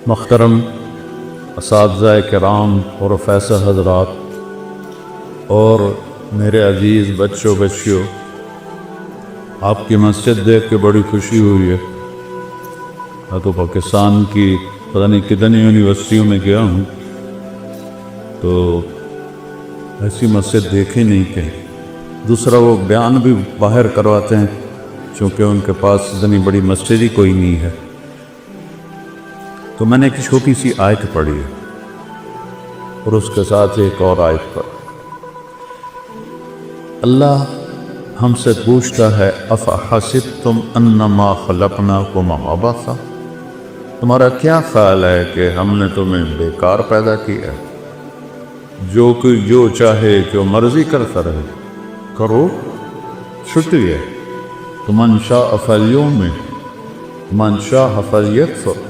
محترم اساتذہ کرام اور فیصل حضرات اور میرے عزیز بچوں بچیوں، آپ کی مسجد دیکھ کے بڑی خوشی ہوئی ہے۔ میں تو پاکستان کی پتہ نہیں کتنی یونیورسٹیوں میں گیا ہوں تو ایسی مسجد دیکھی نہیں کہیں۔ دوسرا وہ بیان بھی باہر کرواتے ہیں چونکہ ان کے پاس اتنی بڑی مسجد ہی کوئی نہیں ہے۔ تو میں نے ایک چھوٹی سی آیت پڑھی ہے اور اس کے ساتھ ایک اور آیت پڑھی۔ اللہ ہم سے پوچھتا ہے افحسبتم انما خلقناکم عبثا، تمہارا کیا خیال ہے کہ ہم نے تمہیں بیکار پیدا کیا ہے؟ جو کوئی جو چاہے جو مرضی کرتا رہے، کرو، چھٹی ہے۔ من شاء فلیؤمن من شاء فلیکفر،